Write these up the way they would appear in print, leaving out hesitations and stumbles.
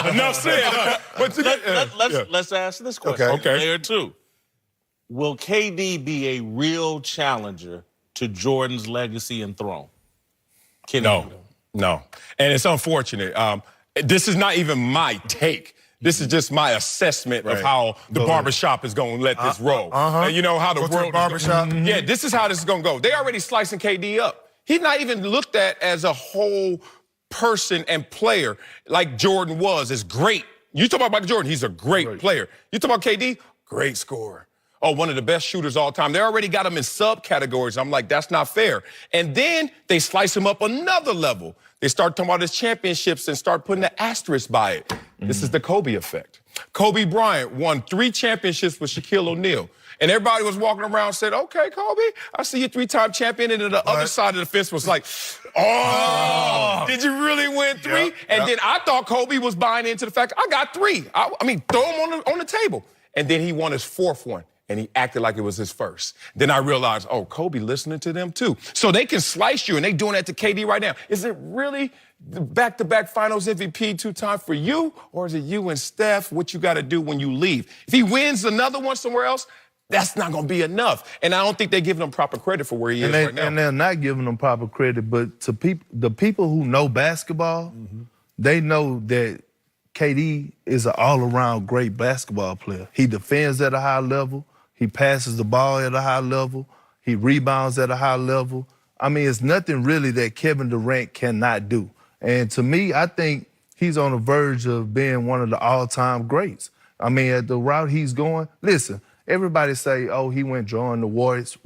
Enough said. But let's ask this question. Okay. Player two. Will KD be a real challenger to Jordan's legacy and throne? No. And it's unfortunate. This is not even my take. This is just my assessment of how the barbershop is going to let this roll. And you know how the world barbershop. Yeah, this is how this is going to go. They already slicing KD up. He's not even looked at as a whole person and player like Jordan was. It's great. You talk about Michael Jordan, he's a great player. You talk about KD, great scorer. Oh, one of the best shooters all time. They already got him in subcategories. I'm like, that's not fair. And then they slice him up another level. They start talking about his championships and start putting an asterisk by it. This is the Kobe effect. Kobe Bryant won 3 championships with Shaquille O'Neal. And everybody was walking around and said, okay, Kobe, I see you 3-time champion. And then the other side of the fence was like, did you really win 3? And then I thought Kobe was buying into the fact, I got 3. I mean, throw them on the table. And then he won his 4th one. And he acted like it was his first. Then I realized, oh, Kobe listening to them too. So they can slice you, and they doing that to KD right now. Is it really the back-to-back finals MVP 2 times for you, or is it you and Steph, what you got to do when you leave? If he wins another one somewhere else, that's not going to be enough. And I don't think they're giving him proper credit for where he is right now. And they're not giving him proper credit, but to the people who know basketball, they know that KD is an all-around great basketball player. He defends at a high level. He passes the ball at a high level. He rebounds at a high level. I mean, it's nothing really that Kevin Durant cannot do. And to me, I think he's on the verge of being one of the all-time greats. I mean, at the route he's going, listen, everybody say, oh, he went join the Warriors.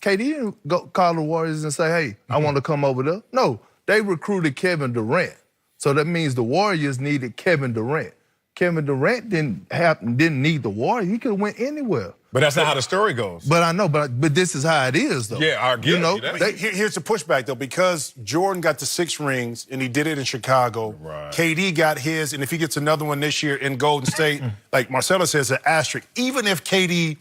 KD didn't go call the Warriors and say, hey, I want to come over there. No, they recruited Kevin Durant. So that means the Warriors needed Kevin Durant. Kevin Durant didn't need the Warriors. He could have went anywhere. But that's not how the story goes. But I know, but this is how it is, though. Yeah, I get you know, it. Here's the pushback, though. Because Jordan got the 6 rings, and he did it in Chicago. KD got his, and if he gets another one this year in Golden State, like Marcelo says, an asterisk. Even if KD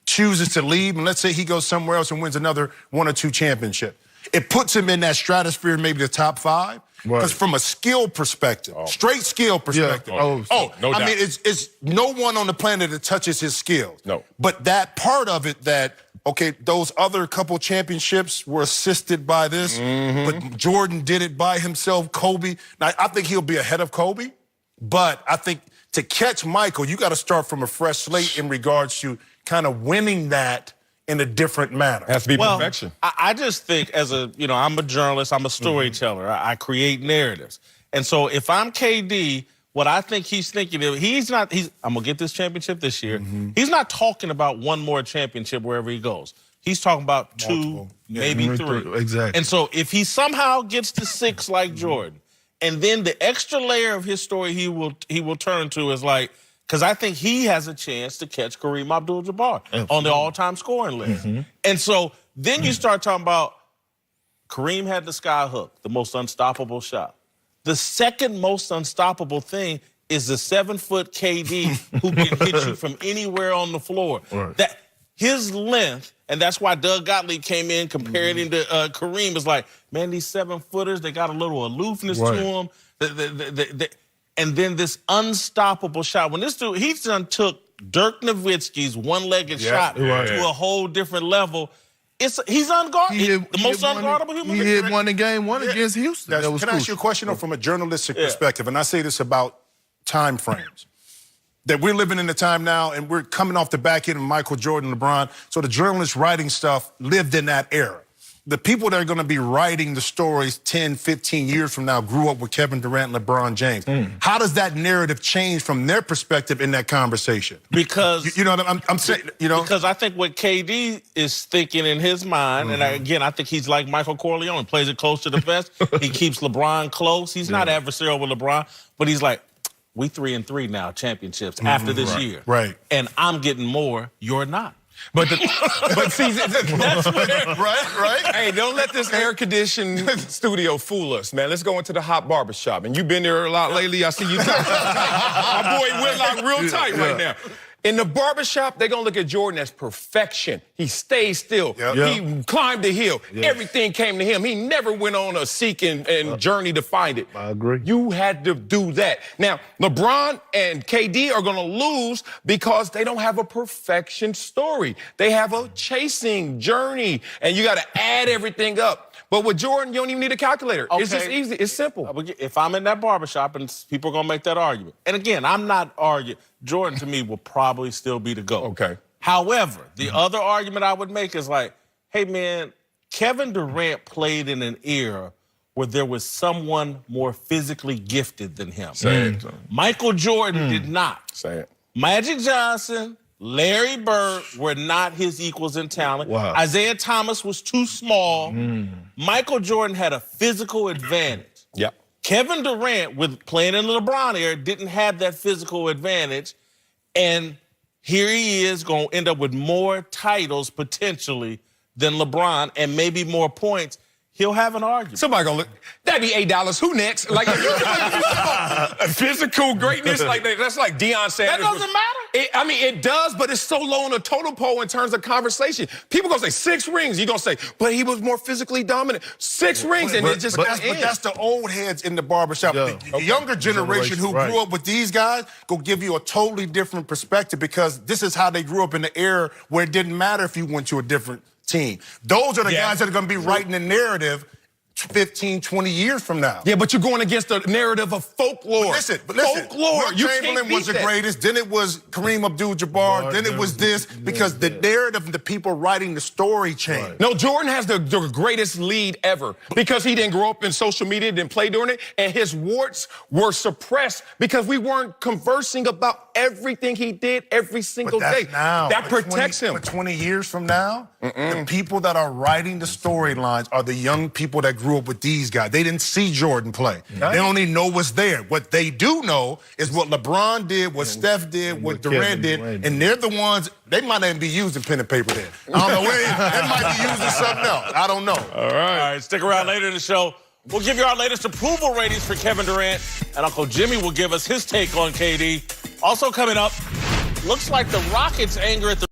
chooses to leave, and let's say he goes somewhere else and wins another 1 or 2 championship, it puts him in that stratosphere, maybe the top 5. Because from a skill perspective, straight skill perspective, no doubt. I mean, it's no one on the planet that touches his skills. No. But that part of it that, okay, those other couple championships were assisted by this, but Jordan did it by himself, Kobe. Now, I think he'll be ahead of Kobe, but I think to catch Michael, you got to start from a fresh slate in regards to kind of winning that in a different manner. It has to be perfection. I just think I'm a journalist, I'm a storyteller. I create narratives. And so if I'm KD, what I think he's thinking, I'm going to get this championship this year. He's not talking about one more championship wherever he goes. He's talking about multiple. 2, maybe 3. Exactly. And so if he somehow gets to 6 like Jordan, and then the extra layer of his story he will turn to is like, because I think he has a chance to catch Kareem Abdul-Jabbar on the all-time scoring list. And so then you start talking about Kareem had the sky hook, the most unstoppable shot. The second most unstoppable thing is the 7-foot KD who can hit you from anywhere on the floor. That his length, and that's why Doug Gottlieb came in comparing him to Kareem, is like, man, these 7-footers, they got a little aloofness to them. And then this unstoppable shot. When this dude, he done took Dirk Nowitzki's one-legged shot to a whole different level. He's unguardable. The most unguardable human being. He hit one in game 1 against Houston. Can I ask you a question, though, from a journalistic perspective? And I say this about time frames. That we're living in a time now, and we're coming off the back end of Michael Jordan, LeBron. So the journalists writing stuff lived in that era. The people that are going to be writing the stories 10, 15 years from now grew up with Kevin Durant and LeBron James. How does that narrative change from their perspective in that conversation? Because you know what I'm saying, you know? Because I think what KD is thinking in his mind, and again, I think he's like Michael Corleone, plays it close to the vest. He keeps LeBron close. He's not adversarial with LeBron, but he's like, we 3-3 now, championships after this year. And I'm getting more, you're not. But see, that's right. Hey, don't let this air-conditioned studio fool us, man. Let's go into the hot barbershop. And you've been there a lot lately. I see you tight. My boy Whitlock real tight right now. In the barbershop, they're going to look at Jordan as perfection. He stayed still. Yep. He climbed the hill. Everything came to him. He never went on a seek and journey to find it. I agree. You had to do that. Now, LeBron and KD are going to lose because they don't have a perfection story. They have a chasing journey, and you got to add everything up. But with Jordan, you don't even need a calculator. It's just easy. It's simple. If I'm in that barbershop and people are going to make that argument, and again, I'm not arguing. Jordan, to me, will probably still be the GOAT. Okay. However, the other argument I would make is like, hey, man, Kevin Durant played in an era where there was someone more physically gifted than him. Say it. Michael Jordan did not. Say it. Magic Johnson, Larry Bird were not his equals in talent. Wow. Isaiah Thomas was too small. Michael Jordan had a physical advantage. Yep. Kevin Durant, with playing in the LeBron era, didn't have that physical advantage. And here he is going to end up with more titles potentially than LeBron and maybe more points. He'll have an argument. Somebody gonna look. That'd be $8. Who next? Like if you physical greatness, like that's like Deion Sanders. That doesn't matter. It does, but it's so low on the total pole in terms of conversation. People gonna say 6 rings. You gonna say, but he was more physically dominant. 6 rings, and it just but that's the old heads in the barbershop. The younger generation who grew up with these guys go give you a totally different perspective because this is how they grew up in the era where it didn't matter if you went to a different team. Those are the guys that are going to be writing the narrative 15, 20 years from now. Yeah, but you're going against the narrative of folklore. But listen, folklore. Wilt Chamberlain was the greatest, then it was Kareem Abdul-Jabbar, then it was this, because the narrative of the people writing the story changed. No, Jordan has the greatest lead ever because he didn't grow up in social media, didn't play during it, and his warts were suppressed because we weren't conversing about everything he did every single day. Now, that protects him. But 20 years from now, the people that are writing the storylines are the young people that grew up with these guys. They didn't see Jordan play. They don't even know what's there. What they do know is what LeBron did, what Steph did, what Durant did, and they're the ones, they might not even be using pen and paper then. I don't know, they might be using something else. I don't know. All right, stick around later in the show. We'll give you our latest approval ratings for Kevin Durant, and Uncle Jimmy will give us his take on KD. Also coming up, looks like the Rockets' anger at the